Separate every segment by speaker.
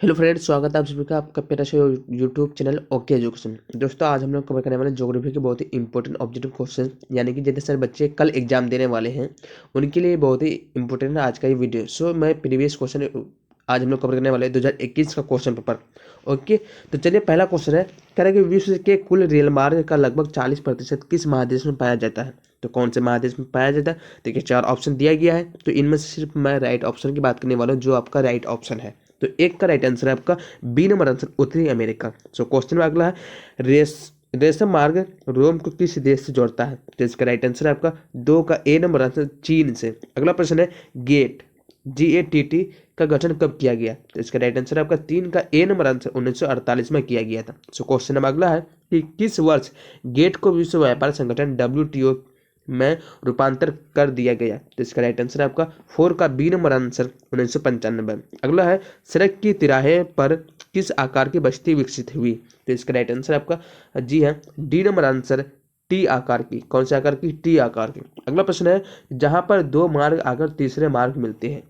Speaker 1: Hello friends, स्वागत है आप सभी का आपका प्यारा सा यूट्यूब चैनल ओके एजुकेशन। दोस्तों, आज हम लोग कवर करने वाले ज्योग्राफी के बहुत ही इंपॉर्टेंट ऑब्जेक्टिव क्वेश्चन, यानी कि जितने सारे बच्चे कल एग्जाम देने वाले हैं उनके लिए बहुत ही इंपॉर्टेंट है आज का ये वीडियो। मैं प्रीवियस क्वेश्चन आज हम लोग कवर करने वाले हैं 2021 का क्वेश्चन पेपर। ओके, तो चलिए पहला क्वेश्चन है, कह रहा है कि विश्व के कुल रेल मार्ग का लगभग 40% किस महादेश में पाया जाता है। तो कौन से महादेश में पाया जाता है? देखिए, 4 ऑप्शन दिया गया है, तो इनमें से सिर्फ मैं राइट ऑप्शन की बात करने वाला हूँ, जो आपका राइट ऑप्शन है। तो एक का राइट आंसर है आपका बी नंबर आंसर, उत्तरी अमेरिका। क्वेश्चन में अगला है, रेशम मार्ग रोम को किस देश से जोड़ता है। तो इसका राइट आंसर है आपका 2 का ए नंबर आंसर, चीन से। अगला प्रश्न है, गेट GATT का गठन कब किया गया। तो इसका राइट आंसर है आपका 3 का ए नंबर आंसर, 1948 में किया गया था। क्वेश्चन नंबर अगला है कि किस वर्ष गेट को विश्व व्यापार संगठन WTO में रूपांतर कर दिया गया। तो इसका राइट आंसर है आपका 4 का बी नंबर आंसर, 1995। अगला है, सड़क की तिराहे पर किस आकार की बस्ती विकसित हुई। तो इसका राइट आंसर आपका जी है डी नंबर आंसर, टी आकार की। कौन से आकार की? टी आकार की। अगला प्रश्न है, जहां पर 2 मार्ग आकर तीसरे मार्ग मिलते हैं,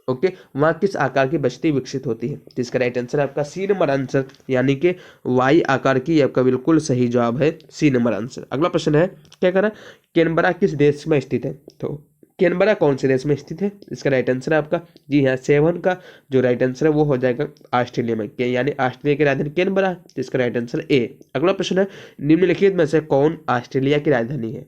Speaker 1: ओके, वहां किस आकार की बस्ती विकसित होती है। तो इसका राइट आंसर है आपका सी नंबर आंसर, यानी कि वाई आकार की। आपका बिल्कुल सही जवाब है सी नंबर आंसर। अगला प्रश्न है, क्या कह रहा है, कैनबरा किस देश में स्थित है। तो कैनबरा कौन से देश में स्थित है? इसका राइट आंसर है आपका जी हाँ 7 का जो राइट आंसर है वो हो जाएगा ऑस्ट्रेलिया में, यानी ऑस्ट्रेलिया की राजधानी कैनबरा है। तो इसका राइट आंसर ए। अगला प्रश्न है, निम्नलिखित में से कौन ऑस्ट्रेलिया की राजधानी है।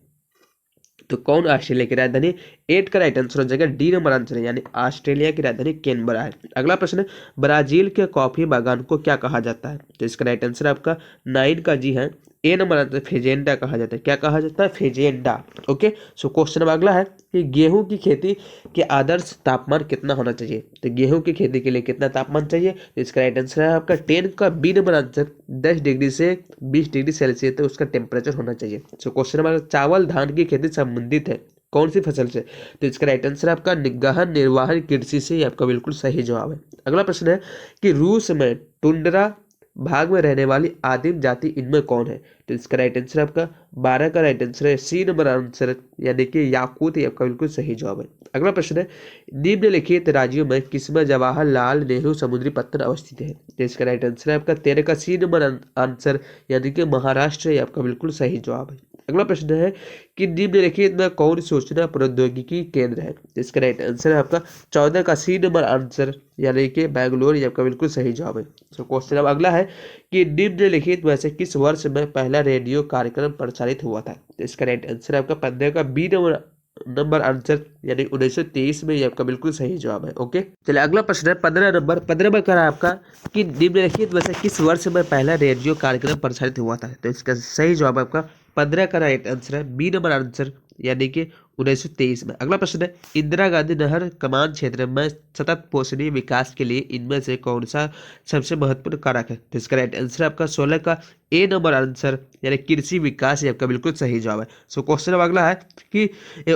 Speaker 1: तो कौन ऑस्ट्रेलिया की राजधानी? 8 का राइट आंसर हो जाएगा डी नंबर आंसर है, यानी ऑस्ट्रेलिया की राजधानी कैनबरा है। अगला प्रश्न है, ब्राजील के कॉफी बागान को क्या कहा जाता है। तो इसका राइट आंसर आपका 9 का जी है ए नंबर आंसर, फेजेंडा कहा जाता है। क्या कहा जाता है? फेजेंडा। ओके, क्वेश्चन नंबर अगला है कि गेहूं की खेती के आदर्श तापमान कितना होना चाहिए। तो गेहूं की खेती के लिए कितना तापमान चाहिए? तो इसका राइट आंसर है आपका 10 का बी नंबर आंसर, 10 डिग्री से 20 डिग्री सेल्सियस तक उसका टेम्परेचर होना चाहिए। क्वेश्चन नंबर, चावल धान की खेती संबंधित है कौन सी फसल से। तो इसका राइट आंसर आपका गहन निर्वाहन कृषि से, आपका बिल्कुल सही जवाब है। अगला प्रश्न है कि रूस में टुंड्रा भाग में रहने वाली आदिम जाति इनमें कौन है। तो इसका राइट आंसर आपका 12 का राइट आंसर है सी नंबर आंसर, यानी कि याकूत, आपका बिल्कुल सही जवाब है। अगला प्रश्न है, निम्नलिखित राज्यों में किसमें जवाहरलाल नेहरू समुद्री पत्थर अवस्थित है। तो इसका राइट आंसर है आपका 13 का सी नंबर आंसर, यानी कि महाराष्ट्र, आपका बिल्कुल सही जवाब है। अगला प्रश्न है कि निम्नलिखित में कौन सूचना प्रौद्योगिकी केंद्र है। तो इसका राइट आंसर है आपका 14 का सी नंबर आंसर, यानी कि बैंगलोर, ये आपका बिल्कुल सही जवाब है। क्वेश्चन अब अगला है कि निम्नलिखित में से किस वर्ष में पहला रेडियो कार्यक्रम प्रसारित हुआ था। तो इसका राइट आंसर है आपका 15 का बी नंबर आंसर, यानी 1923 में। ये आपका बिल्कुल सही जवाब है। ओके, चलिए अगला प्रश्न है 15 नंबर कह रहा है आपका कि निम्नलिखित में से किस वर्ष में पहला रेडियो कार्यक्रम प्रसारित हुआ था। तो इसका सही जवाब आपका 15 का राइट आंसर है बी नंबर आंसर, यानी कि 1923 में। अगला प्रश्न है, इंदिरा गांधी नहर कमान क्षेत्र में सतत पोषणीय विकास के लिए इनमें से कौन सा सबसे महत्वपूर्ण कारक है। तो इसका राइट आंसर आपका 16 का ए नंबर आंसर, यानी कृषि विकास, ये आपका बिल्कुल सही जवाब है। क्वेश्चन अगला है कि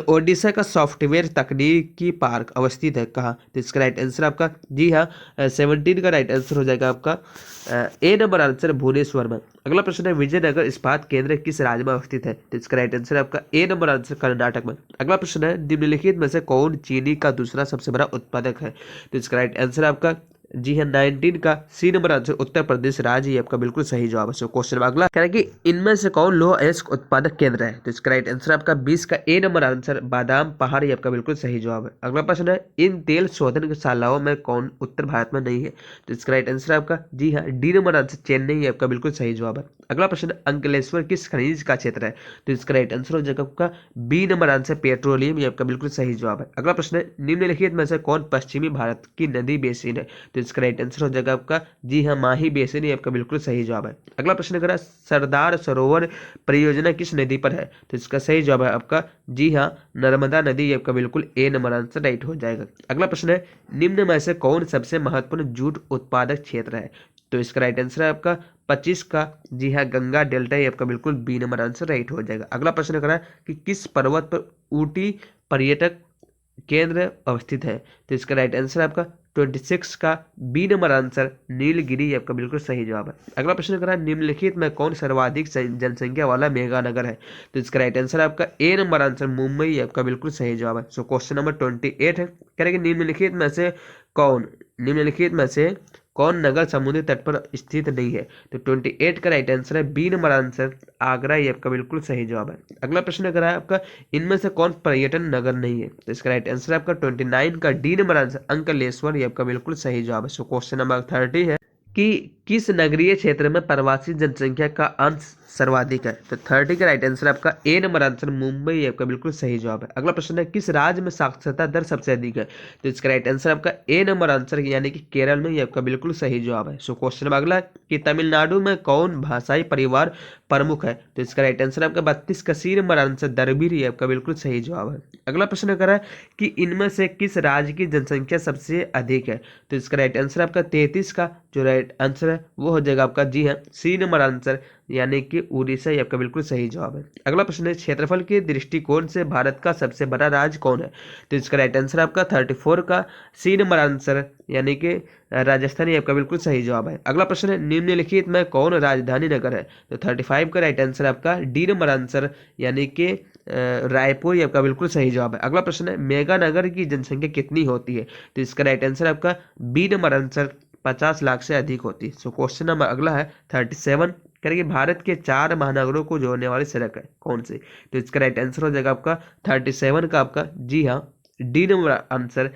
Speaker 1: ओडिशा का सॉफ्टवेयर तकनीकी पार्क अवस्थित है कहाँ। तो इसका राइट आंसर आपका जी हाँ 17 का राइट आंसर हो जाएगा आपका ए नंबर आंसर, भुवनेश्वर में। अगला प्रश्न है, विजयनगर इस्पात केंद्र किस राज्य में अवस्थित है। तो इसका राइट आंसर आपका ए नंबर आंसर, कर्नाटक में। अगला प्रश्न है, निम्नलिखित में से कौन चीनी का दूसरा सबसे बड़ा उत्पादक है। तो इसका राइट आंसर आपका जी है 19 का सी नंबर आंसर, उत्तर प्रदेश राज्य, आपका बिल्कुल सही जवाब है। क्वेश्चन अगला कह रहा है कि इनमें से कौन लौह अयस्क उत्पादक केंद्र है। तो इसका राइट आंसर आपका 20 का ए नंबर आंसर, बादाम पहाड़, ये आपका बिल्कुल सही जवाब है। अगला प्रश्न है, इन तेल शोधनशालाओं में कौन उत्तर भारत में नहीं है। तो इसका राइट आंसर आपका जी हाँ डी नंबर आंसर, चेन्नई, आपका बिल्कुल सही जवाब है। अगला प्रश्न, अंकलेश्वर किस खनिज का क्षेत्र है। तो इसका राइट आंसर हो जाएगा आपका बी नंबर आंसर, पेट्रोलियम, ये आपका बिल्कुल सही जवाब है। अगला प्रश्न है, निम्नलिखित में से कौन पश्चिमी भारत की नदी बेसिन है। तो इसका राइट आंसर हो जाएगा आपका जी हाँ माही बेसिन, ये आपका बिल्कुल सही जवाब है। अगला प्रश्न करा, सरदार सरोवर परियोजना किस नदी पर है। तो इसका सही जवाब है आपका जी हाँ नर्मदा नदी, ये आपका बिल्कुल ए नंबर आंसर राइट हो जाएगा। अगला प्रश्न है, निम्न में से कौन सबसे महत्वपूर्ण जूट उत्पादक क्षेत्र है। तो इसका राइट आंसर है आपका 25 का जी हाँ गंगा डेल्टा, ये आपका बिल्कुल बी नंबर आंसर राइट हो जाएगा। अगला प्रश्न करा कि किस पर्वत पर ऊटी पर्यटक केंद्र अवस्थित है। तो इसका राइट आंसर आपका 26 का बी नंबर आंसर, नीलगिरी, आपका बिल्कुल सही जवाब है। अगला प्रश्न करा, निम्नलिखित में कौन सर्वाधिक जनसंख्या वाला मेगा नगर है। तो इसका राइट आंसर आपका ए नंबर आंसर, मुंबई, आपका बिल्कुल सही जवाब है। क्वेश्चन नंबर 28 है, कह रहे कि निम्नलिखित में से कौन नगर समुद्री तट पर स्थित नहीं है? तो 28 का राइट आंसर है बी नंबर आंसर आगरा, ये आपका बिल्कुल सही जवाब है। अगला प्रश्न अगर है आपका इनमें से कौन पर्यटन नगर नहीं है? तो इसका राइट आंसर है आपका 29 का डी नंबर आंसर अंकलेश्वर, ये आपका बिल्कुल सही जवाब है। सो क्वेश्चन नंबर 30 है कि किस नगरीय क्षेत्र में प्रवासी जनसंख्या का अंश सर्वाधिक है? तो 30 का राइट आंसर आपका ए नंबर आंसर मुंबई, ये आपका बिल्कुल सही जवाब है। अगला प्रश्न है किस राज्य में साक्षरता दर सबसे अधिक है? तो इसका राइट आंसर आपका ए नंबर आंसर यानी कि केरल में, ये आपका बिल्कुल सही जवाब है। सो क्वेश्चन नंबर अगला कि तमिलनाडु में कौन भाषाई परिवार प्रमुख है? तो इसका राइट आंसर आपका 32 का सी नंबर आंसर दरबीर, ये आपका बिल्कुल सही जवाब है। अगला प्रश्न कर रहा है कि इनमें से किस राज्य की जनसंख्या सबसे अधिक है? तो इसका राइट आंसर आपका 33 का जो राइट आंसर है वो हो जाएगा आपका जी हाँ सी नंबर आंसर यानी कि उड़ीसा, ये आपका बिल्कुल सही जवाब है। अगला प्रश्न है क्षेत्रफल के दृष्टिकोण से भारत का सबसे बड़ा राज्य कौन है? तो इसका राइट आंसर आपका 34 का सी नंबर आंसर यानी कि राजस्थान, ये आपका बिल्कुल सही जवाब है। अगला प्रश्न है निम्नलिखित में कौन राजधानी नगर है? तो 35 का राइट आंसर आपका डी नंबर आंसर यानी कि रायपुर, ये आपका बिल्कुल सही जवाब है। अगला प्रश्न है मेगा नगर की जनसंख्या कितनी होती है? तो इसका राइट आंसर आपका बी नंबर आंसर 50 लाख से अधिक होती है। सो क्वेश्चन नंबर अगला है 37 करेंगे भारत के 4 महानगरों को जोड़ने वाली सड़क है कौन सी? तो इसका राइट आंसर हो जाएगा आपका 37 का आपका जी हाँ डी नंबर आंसर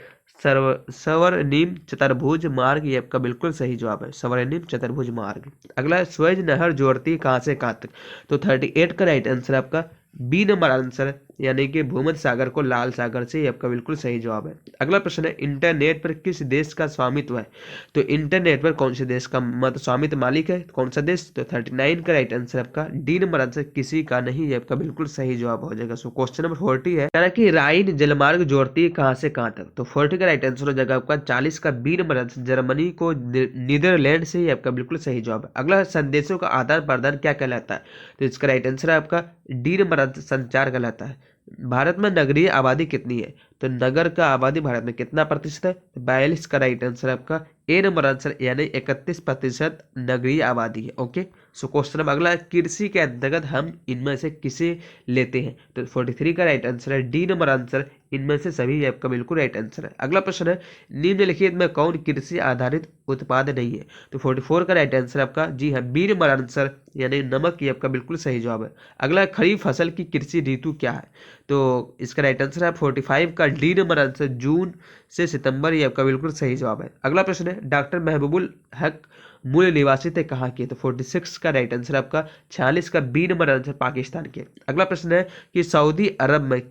Speaker 1: स्वर्णिम चतुर्भुज मार्ग, ये आपका बिल्कुल सही जवाब है, स्वर्णिम चतुर्भुज मार्ग। अगला है स्वेज नहर जोड़ती है कहाँ से कहाँ तक? तो 38 का राइट आंसर आपका बी नंबर आंसर यानी कि भूमध्य सागर को लाल सागर से, ये आपका बिल्कुल सही जवाब है। अगला प्रश्न है इंटरनेट पर किस देश का स्वामित्व है? तो इंटरनेट पर कौन से देश का मतलब स्वामित्व मालिक है, कौन सा देश? तो 39 का राइट आंसर आपका डी नंबर आंसर किसी का नहीं, ये आपका बिल्कुल सही जवाब हो जाएगा। सो क्वेश्चन नंबर 40 है यानी कि राइन जलमार्ग जोड़ती है कहाँ से कहाँ तक? तो 40 का राइट आंसर हो जाएगा आपका 40 का बी नंबर आंसर जर्मनी को नीदरलैंड से, ये आपका बिल्कुल सही जवाब है। अगला संदेशों का आदान प्रदान क्या कहलाता है? तो इसका राइट आंसर है आपका डी नंबर आंसर संचार कहलाता है। भारत में नगरीय आबादी कितनी है? तो नगर का आबादी भारत में कितना प्रतिशत है? 42 का राइट आंसर आपका ए नंबर आंसर यानी 31% नगरीय आबादी है। ओके सो क्वेश्चन नंबर अगला कृषि के अंतर्गत हम इनमें से किसे लेते हैं? तो 43 का राइट आंसर है डी नंबर आंसर इनमें से सभी, आपका बिल्कुल राइट आंसर है। अगला प्रश्न है निम्नलिखित में कौन कृषि आधारित उत्पाद नहीं है? तो 44 का राइट आंसर आपका जी हाँ बी नंबर आंसर यानी नमक, ये आपका बिल्कुल सही जवाब है। अगला खरीफ फसल की कृषि ऋतु क्या है? तो इसका राइट आंसर है 45 का डी नंबर आंसर जून से सितंबर, ये आपका बिल्कुल सही जवाब है। अगला प्रश्न है डॉक्टर महबूबुल हक मूल निवासी थे कहाँ के? तो 46 का राइट आंसर आपका 46 का बी नंबर आंसर पाकिस्तान के। अगला प्रश्न है कि सऊदी अरब में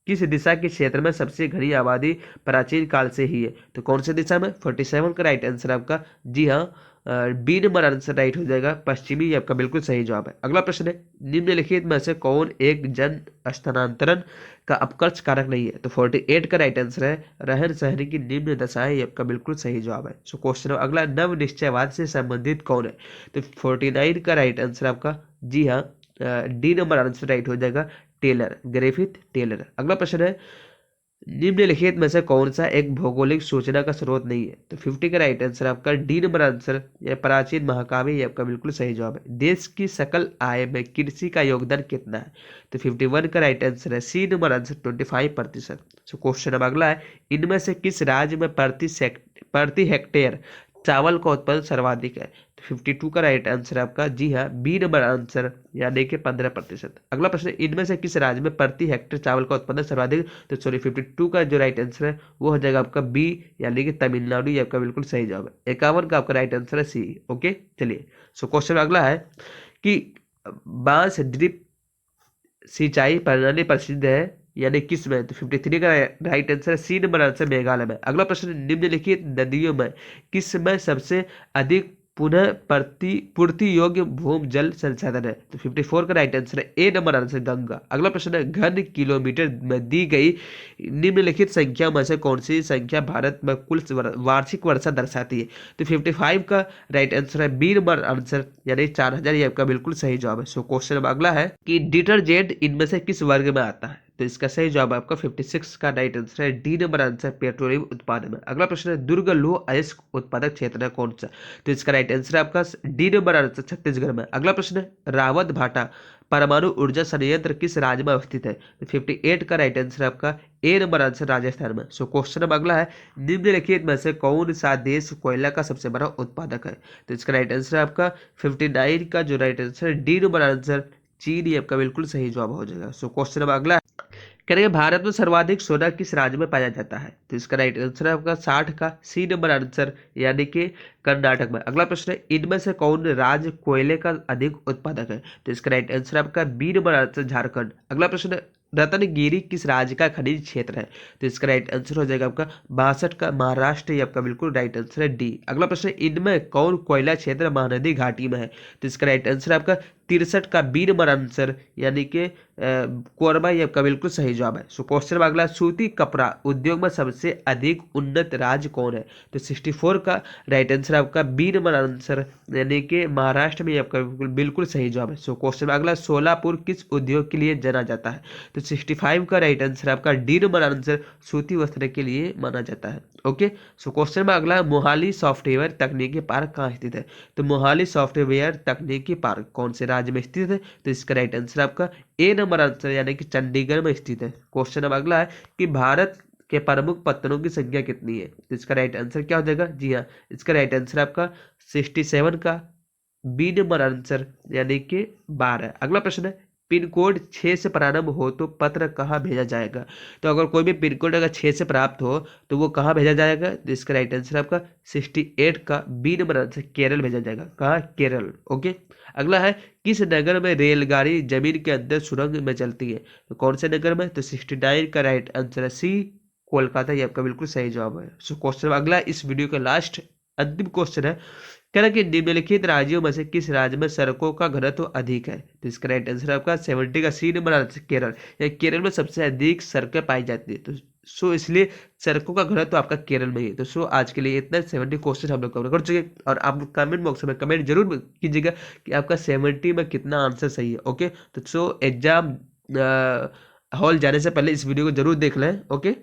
Speaker 1: किस दिशा के क्षेत्र में सबसे घनी आबादी प्राचीन काल से ही है? तो कौन से दिशा में? 47 का राइट आंसर आपका जी हाँ बी नंबर आंसर राइट हो जाएगा पश्चिमी, ये आपका बिल्कुल सही जवाब है। अगला प्रश्न है निम्नलिखित में से कौन एक जन स्थानांतरण का अपकर्ष कारक नहीं है? तो 48 का राइट आंसर है रहन सहन की निम्न दशाएं, ये आपका बिल्कुल सही जवाब है। सो क्वेश्चन अगला नव निश्चयवाद से संबंधित कौन है? तो 49 का राइट आंसर आपका जी हाँ डी नंबर आंसर राइट हो जाएगा टेलर, ग्रिफिथ टेलर। अगला प्रश्न है निम्नलिखित में से कौन सा एक भौगोलिक सूचना का स्रोत नहीं है? तो 50 का राइट आंसर आपका डी नंबर आंसर या प्राचीन महाकाव्य, ये आपका बिल्कुल सही जवाब है। देश की सकल आय में कृषि का योगदान कितना है? तो 51 का राइट आंसर है C number answer 25%। So question अब अगला है इनमें से किस राज्य में प्रति हेक्टेयर चावल का उत्पादन सर्वाधिक है? तो 52 का राइट आंसर आपका जी हाँ बी नंबर आंसर यानी कि 15%। अगला प्रश्न इनमें से किस राज्य में प्रति हेक्टेयर चावल का उत्पादन सर्वाधिक? तो सॉरी 52 का जो राइट आंसर है वो हो जाएगा आपका बी यानी कि तमिलनाडु, ये आपका बिल्कुल सही जवाब है। 51 का आपका राइट आंसर है सी। ओके चलिए सो क्वेश्चन अगला है कि बांस ड्रिप सिंचाई प्रणाली प्रसिद्ध है यानी किस में? तो 53 का राइट आंसर है सी नंबर आंसर मेघालय में। अगला प्रश्न निम्नलिखित नदियों में किस में सबसे अधिक पुनः पूर्ति योग्य भूमि जल संसाधन है? तो 54 का राइट आंसर है ए नंबर आंसर गंगा। अगला प्रश्न है घन किलोमीटर में दी गई निम्नलिखित संख्या में से कौन सी संख्या भारत में कुल वार्षिक वर्षा दर्शाती है? तो 55 का राइट आंसर है बी नंबर आंसर यानी 4000, ये आपका बिल्कुल सही जवाब है। सो क्वेश्चन अगला है कि डिटर्जेंट इनमें से किस वर्ग में आता है? तो इसका सही जवाब आपका 56 का राइट आंसर है डी नंबर आंसर पेट्रोलियम उत्पादन में। अगला प्रश्न है दुर्ग लौह अयस्क उत्पादक क्षेत्र है कौन सा? तो इसका राइट आंसर है आपका डी नंबर आंसर छत्तीसगढ़ में। अगला प्रश्न है रावत भाटा परमाणु ऊर्जा संयंत्र किस राज्य में अवस्थित है? तो 58 का राइट आंसर आपका ए नंबर आंसर राजस्थान में। सो क्वेश्चन नंबर अगला है, निम्नलिखित में से कौन सा देश कोयला का सबसे बड़ा उत्पादक है? तो इसका राइट आंसर आपका 59 का जो right answer D number answer चीन, ये आपका बिल्कुल सही जवाब हो जाएगा। सो क्वेश्चन नंबर अगला करेंगे, भारत में सर्वाधिक सोना किस राज्य में पाया जाता है? तो इसका राइट आंसर है आपका 60 का सी नंबर आंसर यानी कि कर्नाटक में। अगला प्रश्न है, इनमें से कौन राज्य कोयले का अधिक उत्पादक है? तो इसका राइट आंसर आपका बी नंबर आंसर झारखंड। अगला प्रश्न है, रत्नगिरी किस राज्य का खनिज क्षेत्र है? तो इसका राइट आंसर हो जाएगा आपका 62 का महाराष्ट्र, ये आपका बिल्कुल राइट आंसर है डी। अगला प्रश्न है, इनमें कौन कोयला क्षेत्र महानदी घाटी में है? तो इसका राइट आंसर आपका 63 का बी नंबर आंसर यानी कि कोरबा, ये आपका बिल्कुल सही जवाब है। सो क्वेश्चन अगला, सूती कपड़ा उद्योग में सबसे अधिक उन्नत राज्य कौन है? तो 64 का राइट आंसर आपका बी नंबर आंसर यानी कि महाराष्ट्र में, आपका बिल्कुल सही जवाब है। सो क्वेश्चन अगला, सोलापुर किस उद्योग के लिए जाना जाता है? तो 65 का राइट आंसर आपका डी नंबर आंसर सूती वस्त्र के लिए माना जाता है। ओके, सो क्वेश्चन में अगला, मोहाली सॉफ्टवेयर तकनीकी पार्क कहाँ स्थित है? तो मोहाली सॉफ्टवेयर तकनीकी पार्क कौन से राज्य में स्थित है? तो इसका राइट आंसर आपका ए नंबर आंसर यानी कि चंडीगढ़ में स्थित है। क्वेश्चन अब अगला है कि भारत के प्रमुख पत्तनों की संख्या कितनी है? तो इसका राइट आंसर क्या हो जाएगा? जी हाँ, इसका राइट आंसर आपका 67 का बी नंबर आंसर यानी कि 12। अगला प्रश्न है, पिन कोड 6 से प्रारंभ हो तो पत्र कहाँ भेजा जाएगा? तो अगर कोई भी पिन कोड अगर 6 से प्राप्त हो तो वो कहाँ भेजा जाएगा? तो इसका राइट आंसर आपका 68 का बी नंबर आंसर केरल भेजा जाएगा। कहाँ? केरल। ओके, अगला है, किस नगर में रेलगाड़ी जमीन के अंदर सुरंग में चलती है? तो कौन से नगर में? तो 69 का राइट आंसर है सी कोलकाता, ये आपका बिल्कुल सही जवाब है। सो क्वेश्चन अगला, इस वीडियो का लास्ट अंतिम क्वेश्चन है, कह रहा कि निम्नलिखित राज्यों में से किस राज्य में सड़कों का घनत्व अधिक है? तो इसका राइट आंसर आपका 70 का सी नंबर आंसर केरल, या केरल में सबसे अधिक सड़कें पाई जाती है। तो सो इसलिए सड़कों का घनत्व आपका केरल में ही है। तो सो आज के लिए इतना 70 क्वेश्चन हम लोग कवर कर चुके हैं, और आप कमेंट बॉक्स में कमेंट जरूर कीजिएगा कि आपका 70 में कितना आंसर सही है। ओके, तो सो एग्जाम हॉल जाने से पहले इस वीडियो को जरूर देख लें। ओके।